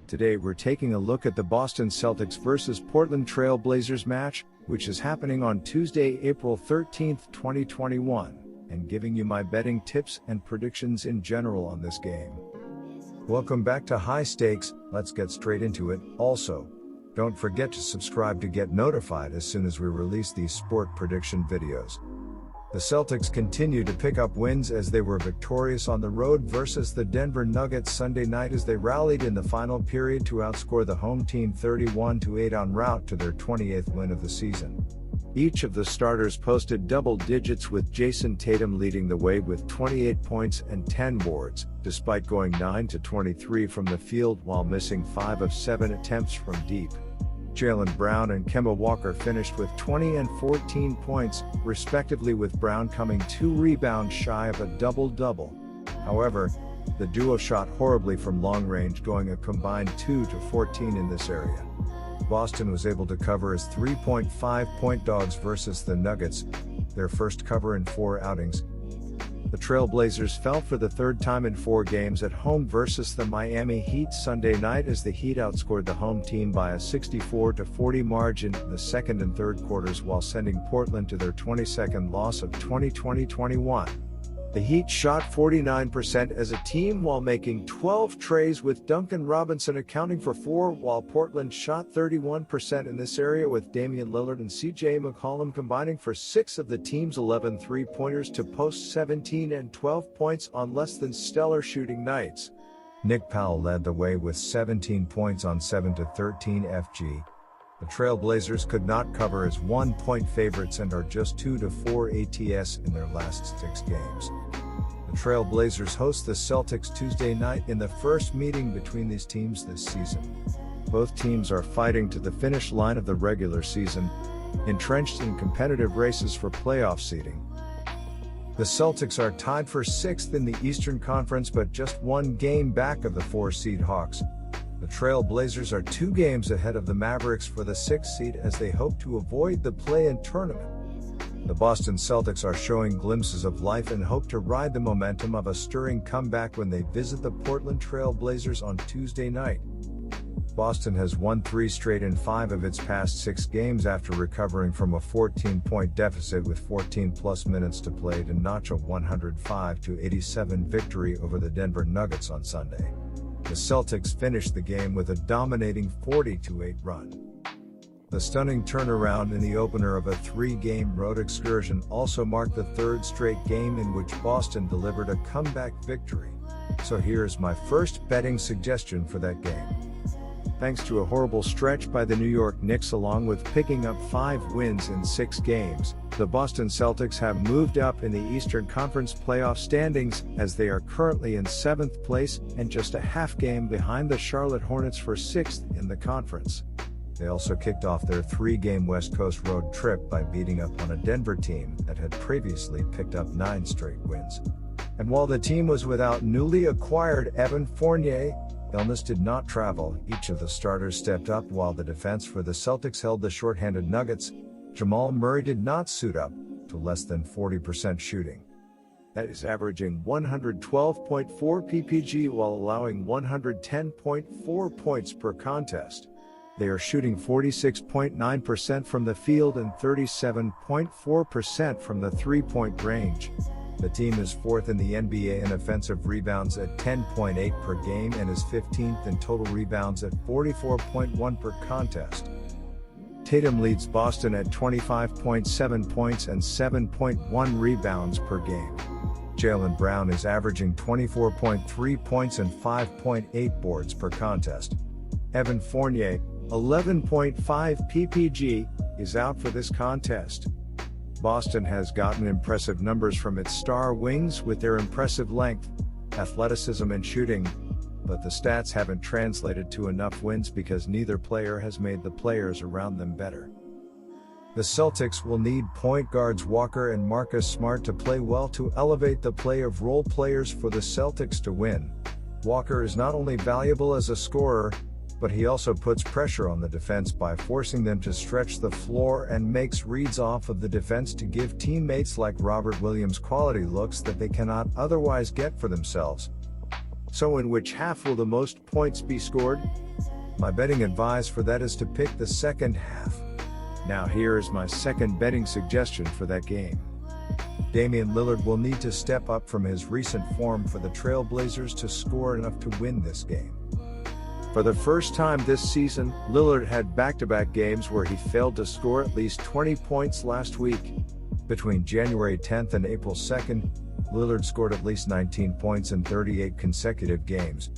Today we're taking a look at the Boston Celtics vs Portland Trail Blazers match, which is happening on Tuesday, April 13, 2021, and giving you my betting tips and predictions in general on this game. Welcome back to High Stakes, let's get straight into it. Also, don't forget to subscribe to get notified as soon as we release these sport prediction videos. The Celtics continue to pick up wins as they were victorious on the road versus the Denver Nuggets Sunday night as they rallied in the final period to outscore the home team 31-8 en route to their 28th win of the season. Each of the starters posted double digits, with Jason Tatum leading the way with 28 points and 10 boards, despite going 9-23 from the field while missing 5 of 7 attempts from deep. Jaylen Brown and Kemba Walker finished with 20 and 14 points, respectively, with Brown coming 2 rebounds shy of a double-double. However, the duo shot horribly from long range, going a combined 2-14 in this area. Boston was able to cover as 3.5-point dogs versus the Nuggets, their first cover in 4 outings. The Trail Blazers fell for the third time in 4 games at home versus the Miami Heat Sunday night as the Heat outscored the home team by a 64-40 margin in the second and third quarters while sending Portland to their 22nd loss of 2020-21. The Heat shot 49% as a team while making 12 trays, with Duncan Robinson accounting for 4, while Portland shot 31% in this area, with Damian Lillard and CJ McCollum combining for 6 of the team's 11 three-pointers to post 17 and 12 points on less than stellar shooting nights. Nick Powell led the way with 17 points on 7-13 FG. The Trail Blazers could not cover as 1-point favorites and are just 2-4 ATS in their last 6 games. The Trail Blazers host the Celtics Tuesday night in the first meeting between these teams this season. Both teams are fighting to the finish line of the regular season, entrenched in competitive races for playoff seeding. The Celtics are tied for 6th in the Eastern Conference but just 1 game back of the 4-seed Hawks. The Trail Blazers are 2 games ahead of the Mavericks for the 6th seed as they hope to avoid the play-in tournament. The Boston Celtics are showing glimpses of life and hope to ride the momentum of a stirring comeback when they visit the Portland Trail Blazers on Tuesday night. Boston has won 3 straight in 5 of its past 6 games after recovering from a 14-point deficit with 14-plus minutes to play to notch a 105-87 victory over the Denver Nuggets on Sunday. The Celtics finished the game with a dominating 40-8 run. The stunning turnaround in the opener of a 3-game road excursion also marked the 3rd straight game in which Boston delivered a comeback victory. So here's my first betting suggestion for that game. Thanks to a horrible stretch by the New York Knicks along with picking up 5 wins in 6 games, the Boston Celtics have moved up in the Eastern Conference playoff standings as they are currently in 7th place and just a half game behind the Charlotte Hornets for 6th in the conference. They also kicked off their 3-game West Coast road trip by beating up on a Denver team that had previously picked up 9 straight wins. And while the team was without newly acquired Evan Fournier, illness did not travel. Each of the starters stepped up while the defense for the Celtics held the shorthanded Nuggets. Jamal Murray did not suit up to less than 40% shooting. That is averaging 112.4 ppg while allowing 110.4 points per contest. They are shooting 46.9% from the field and 37.4% from the 3-point range. The team is 4th in the NBA in offensive rebounds at 10.8 per game and is 15th in total rebounds at 44.1 per contest. Tatum leads Boston at 25.7 points and 7.1 rebounds per game. Jaylen Brown is averaging 24.3 points and 5.8 boards per contest. Evan Fournier, 11.5 ppg, is out for this contest. Boston has gotten impressive numbers from its star wings with their impressive length, athleticism and shooting, but the stats haven't translated to enough wins because neither player has made the players around them better. The Celtics will need point guards Walker and Marcus Smart to play well to elevate the play of role players for the Celtics to win. Walker is not only valuable as a scorer, but he also puts pressure on the defense by forcing them to stretch the floor and makes reads off of the defense to give teammates like Robert Williams quality looks that they cannot otherwise get for themselves. So in which half will the most points be scored? My betting advice for that is to pick the second half. Now here is my second betting suggestion for that game. Damian Lillard will need to step up from his recent form for the Trail Blazers to score enough to win this game. For the first time this season, Lillard had back-to-back games where he failed to score at least 20 points last week. Between January 10th and April 2nd, Lillard scored at least 19 points in 38 consecutive games.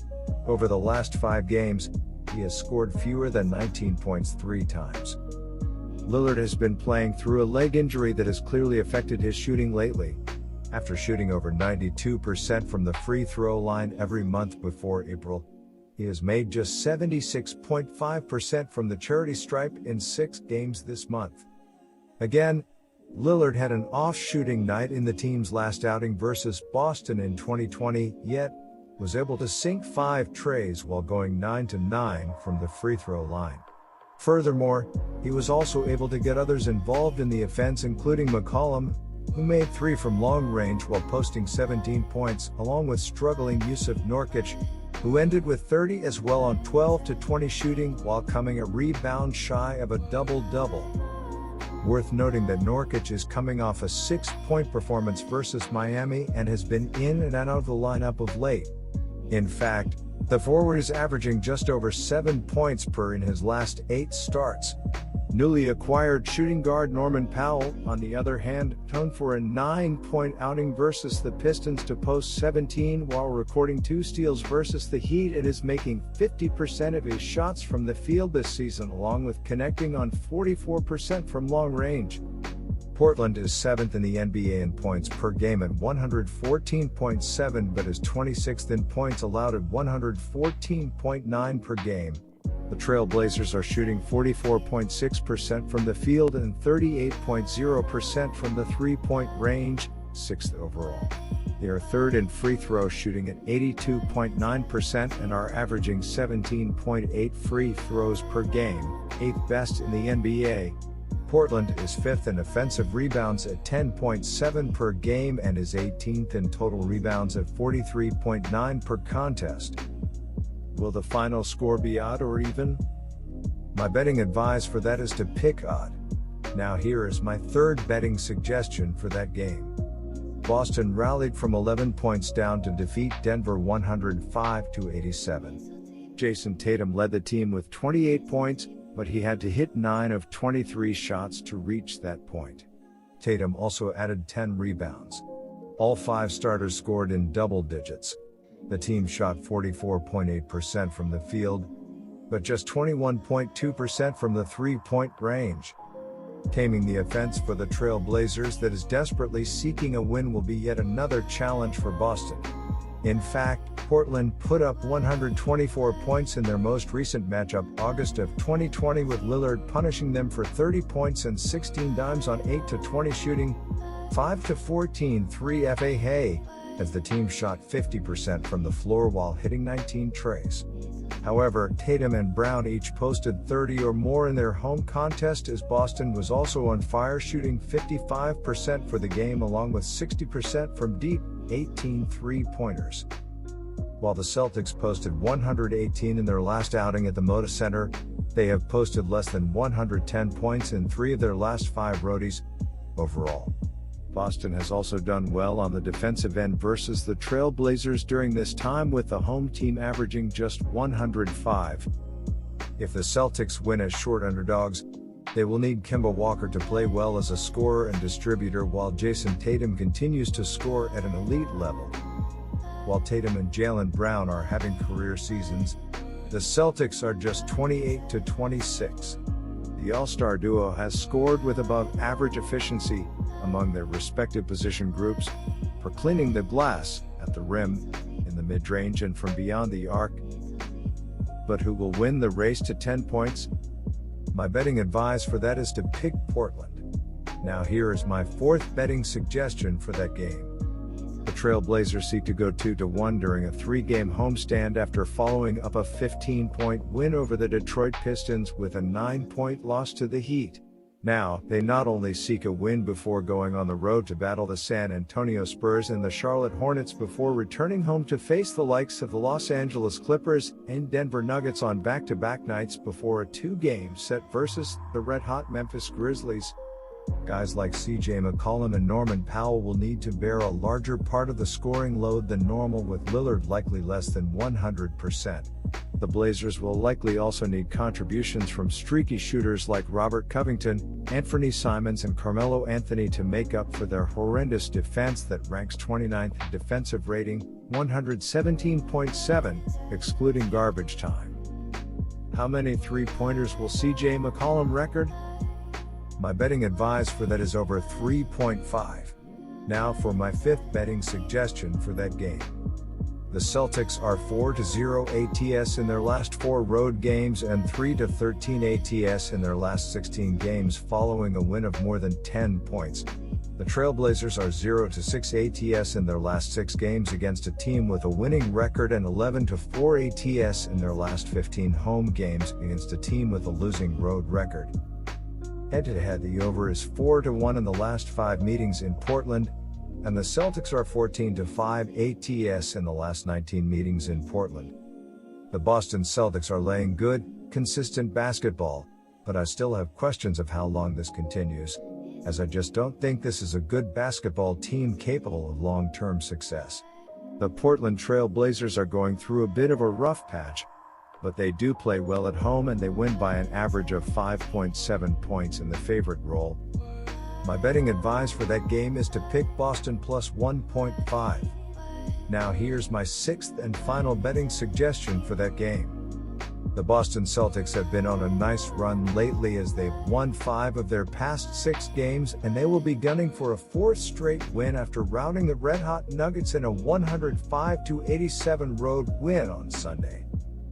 Over the last 5 games, he has scored fewer than 19 points 3 times. Lillard has been playing through a leg injury that has clearly affected his shooting lately. After shooting over 92% from the free throw line every month before April, he has made just 76.5% from the charity stripe in 6 games this month. Again, Lillard had an off-shooting night in the team's last outing versus Boston in 2020, yet was able to sink 5 trays while going 9-9 from the free throw line. Furthermore, he was also able to get others involved in the offense, including McCollum, who made 3 from long range while posting 17 points, along with struggling Yusuf Nurkic, who ended with 30 as well on 12-20 shooting while coming a rebound shy of a double-double. Worth noting that Nurkic is coming off a 6-point performance versus Miami and has been in and out of the lineup of late. In fact, the forward is averaging just over 7 points per in his last 8 starts. Newly acquired shooting guard Norman Powell, on the other hand, toned for a 9-point outing versus the Pistons to post 17 while recording 2 steals versus the Heat, and is making 50% of his shots from the field this season, along with connecting on 44% from long range. Portland is 7th in the NBA in points per game at 114.7 but is 26th in points allowed at 114.9 per game. The Trail Blazers are shooting 44.6% from the field and 38.0% from the 3-point range, 6th overall. They are 3rd in free throw shooting at 82.9% and are averaging 17.8 free throws per game, 8th best in the NBA. Portland is 5th in offensive rebounds at 10.7 per game and is 18th in total rebounds at 43.9 per contest. Will the final score be odd or even? My betting advice for that is to pick odd. Now here is my third betting suggestion for that game. Boston rallied from 11 points down to defeat Denver 105-87. Jason Tatum led the team with 28 points, but he had to hit 9 of 23 shots to reach that point. Tatum also added 10 rebounds. All 5 starters scored in double digits. The team shot 44.8% from the field, but just 21.2% from the 3-point range. Taming the offense for the Trail Blazers that is desperately seeking a win will be yet another challenge for Boston. In fact, Portland put up 124 points in their most recent matchup, August of 2020, with Lillard punishing them for 30 points and 16 dimes on 8-20 shooting, 5-14 3-FA Hay, as the team shot 50% from the floor while hitting 19 trays. However, Tatum and Brown each posted 30 or more in their home contest, as Boston was also on fire, shooting 55% for the game along with 60% from deep, 18 3-pointers. While the Celtics posted 118 in their last outing at the Moda Center, they have posted less than 110 points in 3 of their last 5 roadies. Overall, Boston has also done well on the defensive end versus the Trail Blazers during this time, with the home team averaging just 105. If the Celtics win as short underdogs, they will need Kemba Walker to play well as a scorer and distributor, while Jason Tatum continues to score at an elite level. While Tatum and Jaylen Brown are having career seasons, the Celtics are just 28-26. The All-Star duo has scored with above average efficiency among their respective position groups, for cleaning the glass at the rim, in the mid-range and from beyond the arc. But who will win the race to 10 points? My betting advice for that is to pick Portland. Now here is my fourth betting suggestion for that game. The Trail Blazers seek to go 2-1 during a 3-game homestand after following up a 15-point win over the Detroit Pistons with a 9-point loss to the Heat. Now, they not only seek a win before going on the road to battle the San Antonio Spurs and the Charlotte Hornets before returning home to face the likes of the Los Angeles Clippers and Denver Nuggets on back-to-back nights before a two-game set versus the red-hot Memphis Grizzlies. Guys like CJ McCollum and Norman Powell will need to bear a larger part of the scoring load than normal, with Lillard likely less than 100%. The Blazers will likely also need contributions from streaky shooters like Robert Covington, Anthony Simons and Carmelo Anthony to make up for their horrendous defense that ranks 29th in defensive rating, 117.7, excluding garbage time. How many three-pointers will CJ McCollum record? My betting advice for that is over 3.5. Now for my fifth betting suggestion for that game. The Celtics are 4-0 ATS in their last 4 road games and 3-13 ATS in their last 16 games following a win of more than 10 points. The Trailblazers are 0-6 ATS in their last 6 games against a team with a winning record and 11-4 ATS in their last 15 home games against a team with a losing road record. Head-to-head, the over is 4-1 in the last 5 meetings in Portland, and the Celtics are 14-5 ATS in the last 19 meetings in Portland. The Boston Celtics are laying good, consistent basketball, but I still have questions of how long this continues, as I just don't think this is a good basketball team capable of long-term success. The Portland Trail Blazers are going through a bit of a rough patch, but they do play well at home and they win by an average of 5.7 points in the favorite role. My betting advice for that game is to pick Boston plus 1.5. Now here's my sixth and final betting suggestion for that game. The Boston Celtics have been on a nice run lately as they've won 5 of their past 6 games, and they will be gunning for a 4th straight win after routing the red-hot Nuggets in a 105-87 road win on Sunday.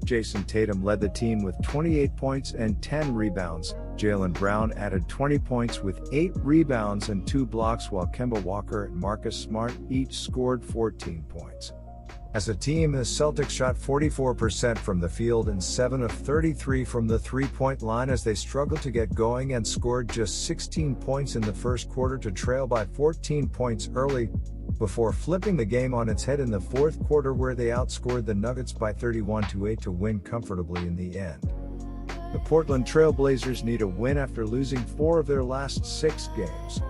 Jason Tatum led the team with 28 points and 10 rebounds. Jaylen Brown added 20 points with 8 rebounds and 2 blocks, while Kemba Walker and Marcus Smart each scored 14 points. As a team, the Celtics shot 44% from the field and 7 of 33 from the three-point line as they struggled to get going and scored just 16 points in the first quarter to trail by 14 points early, before flipping the game on its head in the fourth quarter where they outscored the Nuggets by 31-8 to win comfortably in the end. The Portland Trail Blazers need a win after losing 4 of their last 6 games.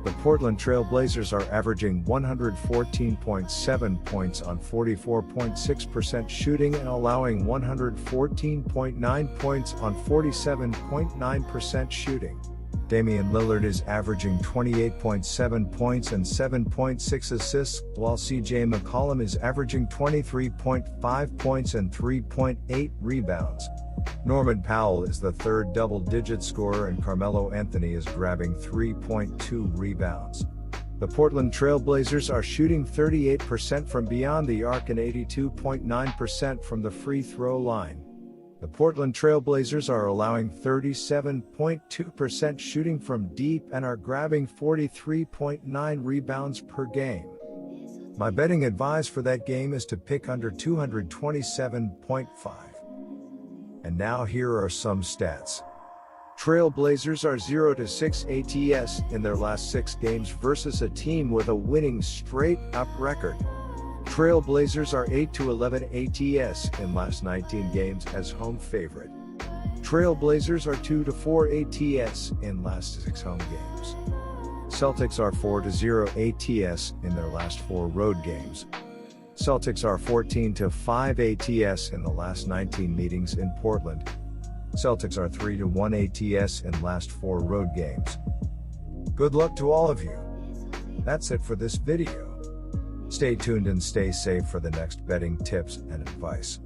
The Portland Trail Blazers are averaging 114.7 points on 44.6% shooting and allowing 114.9 points on 47.9% shooting. Damian Lillard is averaging 28.7 points and 7.6 assists, while CJ McCollum is averaging 23.5 points and 3.8 rebounds. Norman Powell is the third double-digit scorer and Carmelo Anthony is grabbing 3.2 rebounds. The Portland Trail Blazers are shooting 38% from beyond the arc and 82.9% from the free throw line. The Portland Trail Blazers are allowing 37.2% shooting from deep and are grabbing 43.9 rebounds per game. My betting advice for that game is to pick under 227.5. And now here are some stats. Trail Blazers are 0-6 ATS in their last 6 games versus a team with a winning straight-up record. Trail Blazers are 8-11 ATS in last 19 games as home favorite. Trail Blazers are 2-4 ATS in last 6 home games. Celtics are 4-0 ATS in their last 4 road games. Celtics are 14-5 ATS in the last 19 meetings in Portland. Celtics are 3-1 ATS in last 4 road games. Good luck to all of you. That's it for this video. Stay tuned and stay safe for the next betting tips and advice.